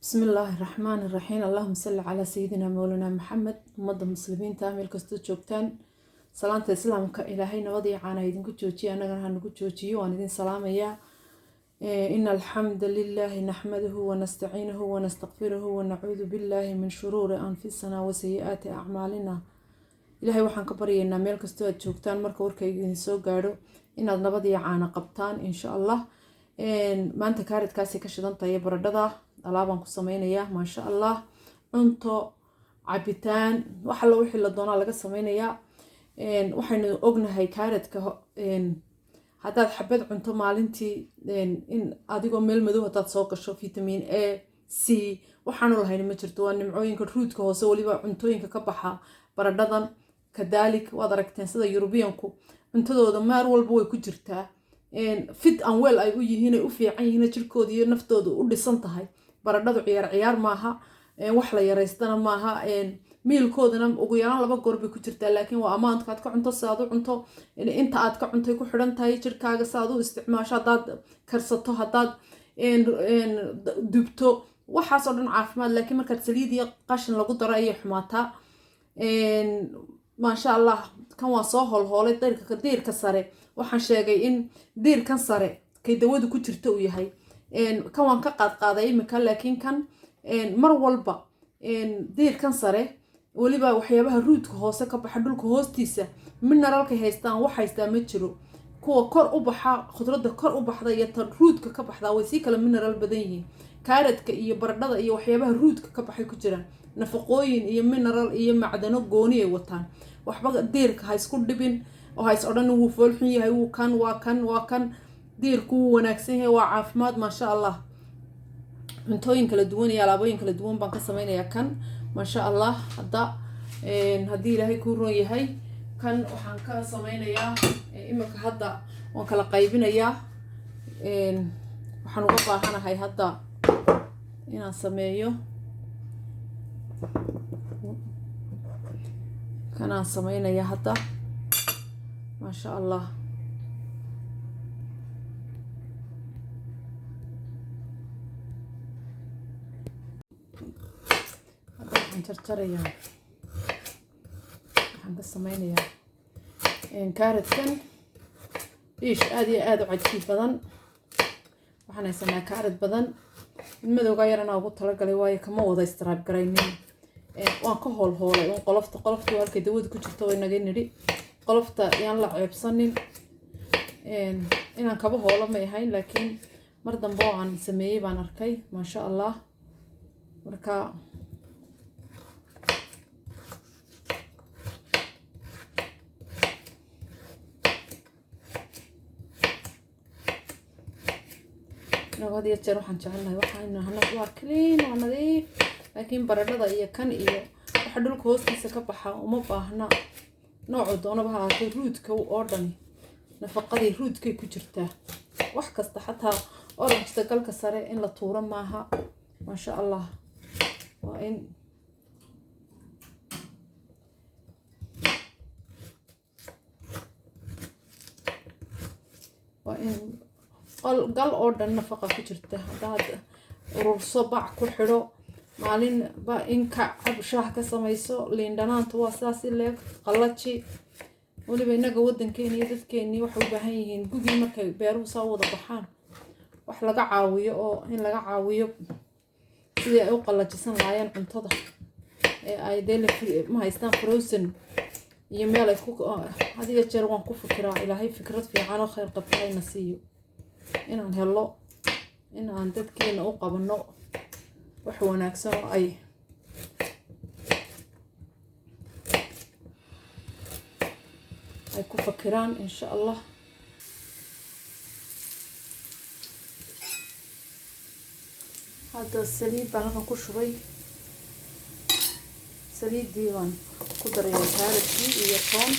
بسم الله الرحمن الرحيم. اللهم صل على سيدنا مولانا محمد. ummadda muslimiinta meel kastoo joogtaan salaanta islaamka ilaahay nabadii caana idinku joojiyo anagana hanagu joojiyo waan idin salaamayaa. إن الحمد لله نحمده ونستعينه ونستغفره ونعوذ بالله من شرور أنفسنا وسيئات أعمالنا. إلهي waxaan ka baryaynaa meel kastoo aad joogtaan marka warkayga idin soo gaadho inaad nabadii caana qabtaan insha Allah. maanta kaaradkaasi ka shidan tahay baradhada alaabaan ku samaynayaa maasha Allah. cunto cabitaan waxa la wixii la doonaa laga samaynayaa. waxaynu ognahay kaaradka haddaad xabad cunto maalintii in adigoo meel madow hadaad soo gasho vitamin A C waxaanu lahayn ma jirto. waa nimcooyinka ruudka hoose waliba cuntooyinka ka baxa baradhadan kadalik waad aragteen sida Yurubiyanku cuntadooda maar walba way ku jirtaa. fit and well ay u yihiin ay u fiican yihiin jirkooda iyo naftooda u dhisan tahay. baradhadu ciyaar maaha, wax la yareystana maaha. miilkoodana ugu yaraan 2 goor bay ku jirtaa, laakiin waa amaanka aad ka cunto saad u cunto inta aad ka cuntay ku xidhan tahay jirkaaga saad u isticmaasho. hadaad karsato hadaad dubto waxaas oo dhan caafimaad, laakiin markaad saliid iyo qashin lagu daro ayay xumaataa. maasha Allah kan waa soo holhoolay diirka sare. waxaan sheegay in diirkan sare kay dawadu ku jirto uu yahay. kan waan ka qaadqaaday imika, laakiin kan mar walba diirkan sare waliba waxyaabaha ruudka hoose ka baxa dhulka hoostiisa mineralka haystaan wax haystaa ma jiro. kuwa kor u baxa khudradda kor u baxda iyo tan ruudka ka baxda way si kala mineral badan yihiin. kaaradka iyo baradhada iyo waxyaabaha ruudka ka baxay ku jiraan nafaqooyin iyo mineral iyo macdano gooni ay wataan. waxba diirka ha isku dhibin oo ha is odhan wuu foolxun yahay, wuu kan waa kan. diirku wuu wanaagsan yahay, waa caafimaad maasha Allah. cuntooyin kala duwan iyo alaabooyin kala duwan baan ka samaynayaa kan maasha Allah. haddii ilaahay kuu roon yahay kan waxaan ka samaynayaa imika hadda waan kala qaybinayaa. waxaan uga baahanahay hadda inaan sameeyo kanaan samaynayaa hadda maasha Allah. waxaan jarjarayaa waxaan ka samaynayaa kaaradkan iish aad iyo aad u cajiib badan. waxaan haysanaa kaarad badan in madowga yarana ugu talagalay waayo kama wada istiraab garaynin. waan ka hoolhoolay un qolofta halkay dawada ku jirto way naga nidhi. qolofta yaan la ceebsanin. inaan kaba hoolo may ahayn, laakiin mar dambe oo aan sameeyey baan arkay maasha Allah. marka had iyo jeer waxaan jecelahay waa clean waa nadiif, laakiin baradhada iyo kan iyo waxa dhulka hoostiisa ka baxa uma baahna noocu doonaba ha ahaatee. ruudka oo dhani nafaqadii ruudkay ku jirtaa. wax kasta xataa oranjta galka sare in la tuuro maaha maasha Allah. waa in gal oo dhan nafaqa ku jirta. hadaad ururso bac ku xidho maalin ba in ka cab shaah ka samayso. liin dhanaanta waa sidaas leeg qallaji. waliba inaga wadankeena iyo dadkeennii waxay u baahan yihiin gugii markay beeruhu soo wada baxaan wax laga caawiyo oo in laga caawiyo sidii ay u qallajisan laayeen cuntada ay ma haystaan frozen iyo meel ay ku hadiga jeer waan ku fikiraa ilaahay fikrad fiican oo khayr qabta ayna siiyo inaan helo in aan dadkeena u qabano wax wanaagsan oo ay ku fakiraan insha Allah. hadda saliid baan halkan ku shubay. saliiddii baan ku darayaa kaaradkii iyo toon.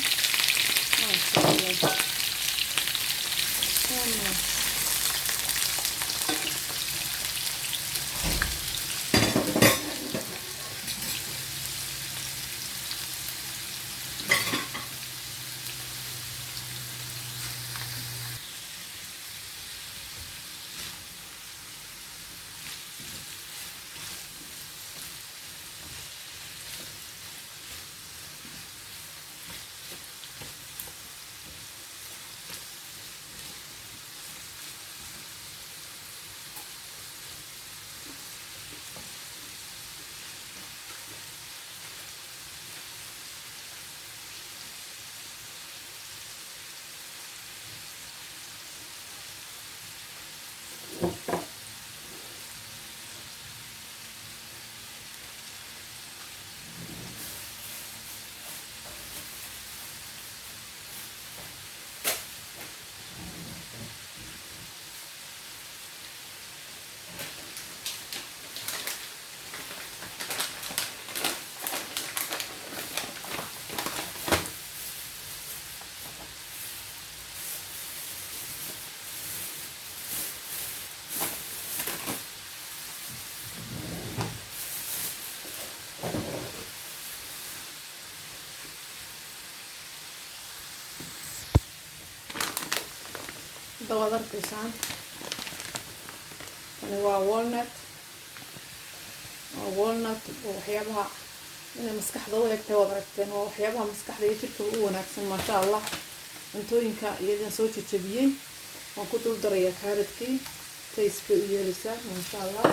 hadda waad arkaysaan tani waa walnut oo waxyaabaha inay maskaxda u egtay waad aragteen waa waxyaabaha maskaxda iyo jirka u wanaagsan maasha allah cuntooyinka iyadan soo jajabiyey waan ku dul darayaa kaaradkii taste bay u yeelaysaa maasha allah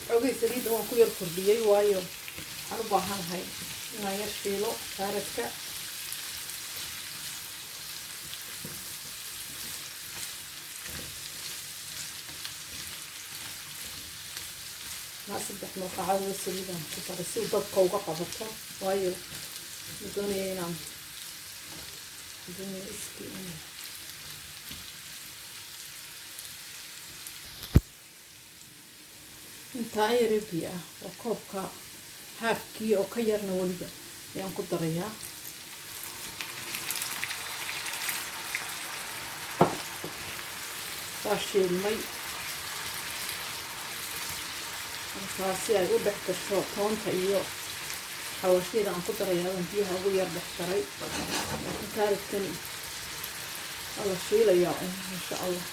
xoogay saliidda waan ku yar kordhiyey waayo waxaan u baahanahay inaan yar shiilo kaaradka saddex nooqacado saliidaan ku daray si uu dadka uga qabato waayo ma doonaya inaan intaa yare biyo ah waa koobka haafkii oo ka yarna weliba ayaan ku darayaa waa shiilmay markaasi ay u dhex gasho toonta iyo xawaashiyada aan ku darayaadan biyaha ugu yar dhex daray laakiin kaaradkan waa la shiilayaa insha allah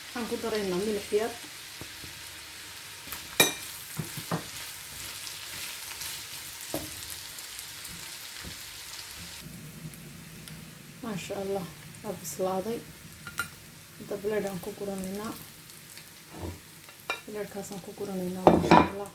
waxaan ku daraynaa milix yar maasha allah waa bislaaday hadda bileedhaan ku guranaynaa bileedhkaasaan ku guranaynaa maasha allah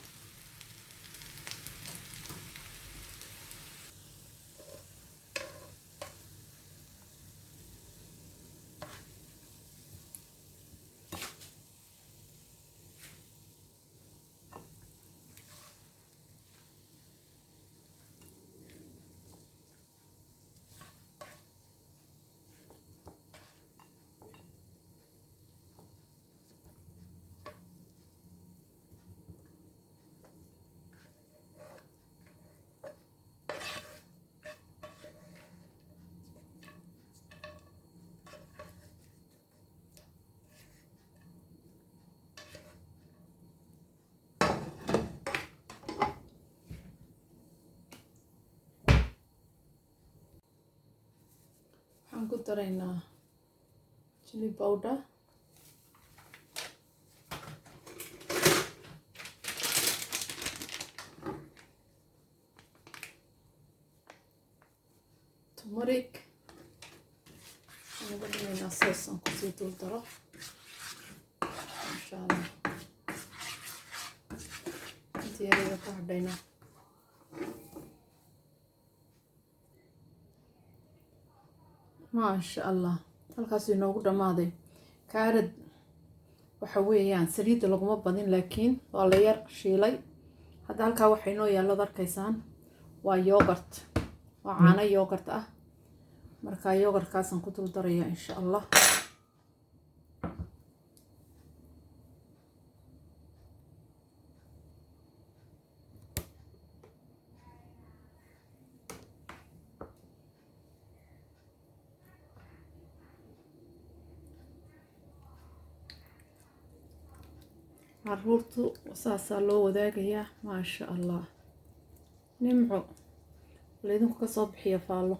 waxaan ku daraynaa chili powder turmeric waxaan uga dhigaynaa saasaan kusii dul daro insha allah intii yarayda ku hadhaynaa maasha allah halkaas inoogu dhammaaday kaarad waxa weeyaan saliidda laguma badin laakiin waa la yar shiilay hadda halkaa waxay noo yaallood arkaysaan waa yoogurt waa caano yoogurt ah markaa yoogurtkaasaan ku dul darayaa insha allah caruurtu saasaa loo wadaagayaa maasha allah nimco laydinku ka soo bixiya faallo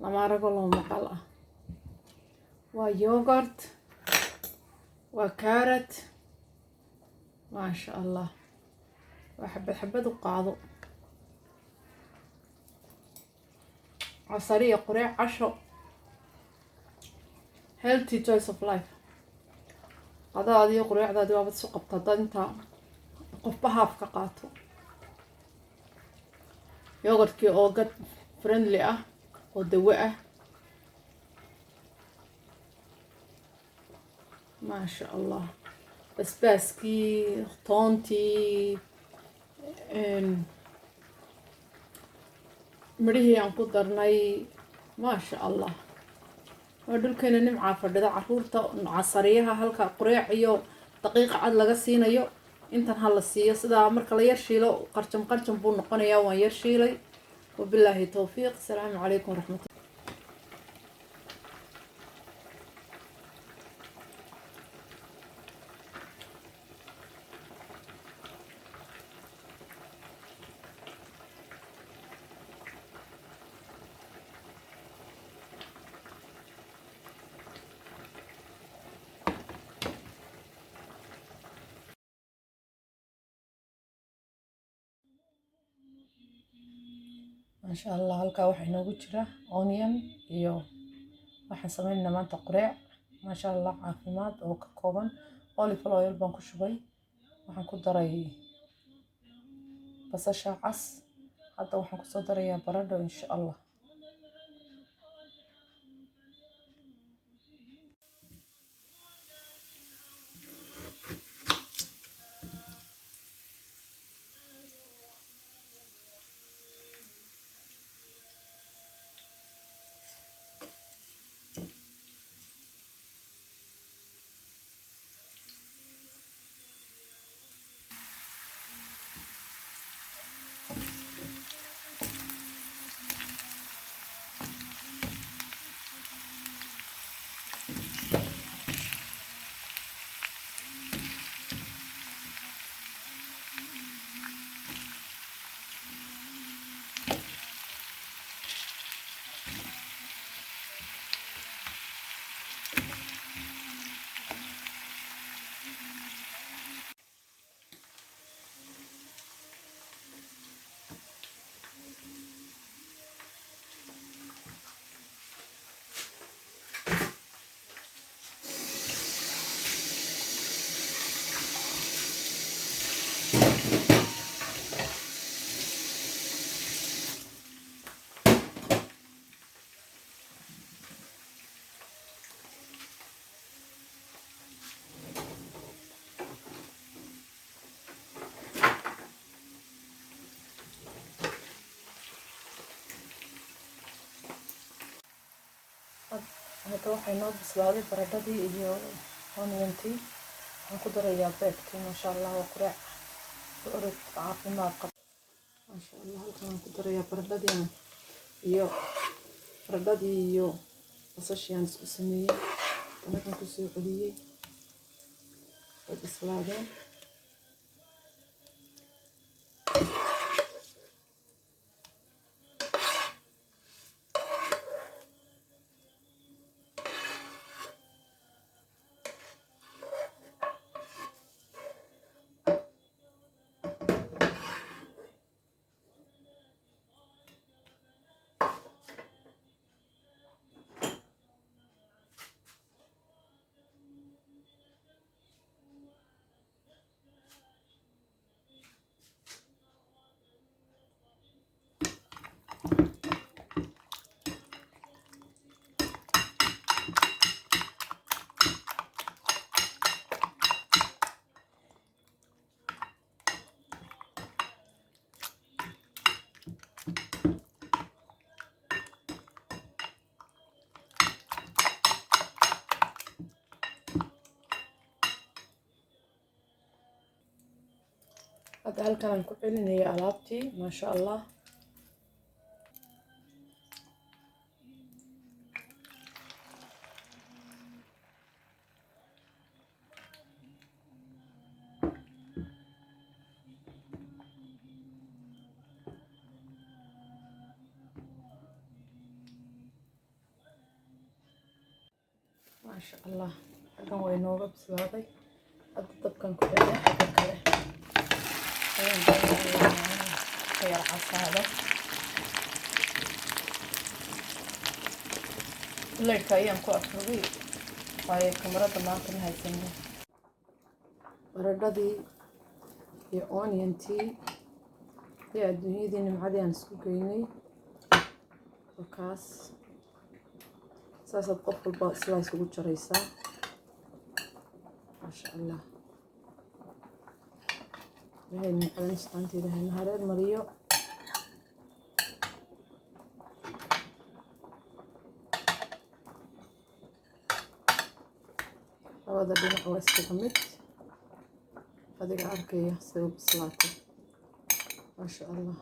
lama arago loo maqal ah waa yoogurt waa kaarad maasha allah waa xabad xabad u qaado casariya qureec casho healthy choice of life qadaadi iyo qureecdaadi waabad isu qabta haddaad intaa qofba haaf ka qaato yoogurtkii oo gad friendly ah oo dawo ah maasha allah basbaaskii toontii midhihii aan ku darnay maasha allah waa dhulkeena nimcaa fadhida caruurta casariyaha halka qureec iyo daqiiqa cad laga siinayo intan ha la siiyo sidaa marka la yar shiilo qarjam qarjam buu noqonayaa waan yar shiilay wabilaahi towfiiq asalaamu calaykum waraxmatulla maasha allah. Halkaa waxaa inoogu jira onion iyo waxaan sameynaa maanta qureec maasha allah caafimaad oo ka kooban. Olive oil baan ku shubay, waxaan ku daray basasha cas, hadda waxaan kusoo darayaa baradho insha allah. Hadda waxay noo bislaaday baradhadii iyo oniontii. Waxaan ku darayaa beedkii maasha allah waa qureec orod caafimaad qab maasha allah. Halkan waan ku darayaa baradhadii iyo basashii aan isku sameeyey, waxaan ku soo celiyey way bislaadeen. Hadda halkan aan ku celinayaa alaabtii maasha allah. maasha allah xaggan way nooga bislaaday. Hadda dabkan ku celin xagga kale ayaan casaado. leerka ayaan ku afrogay waayo kamarada maanta ma haysanin. baradhadii iyo oniontii iyo adduunyadii nimcadii aan isku geynay wakaas saasaad qof walba slice ugu jaraysaa maasha allah. ilaahay nimcada istaanteeda ha hareer mariyo. labada dhinac waa iskaga mid adiga arkaya sida u bislaatay maasha allah.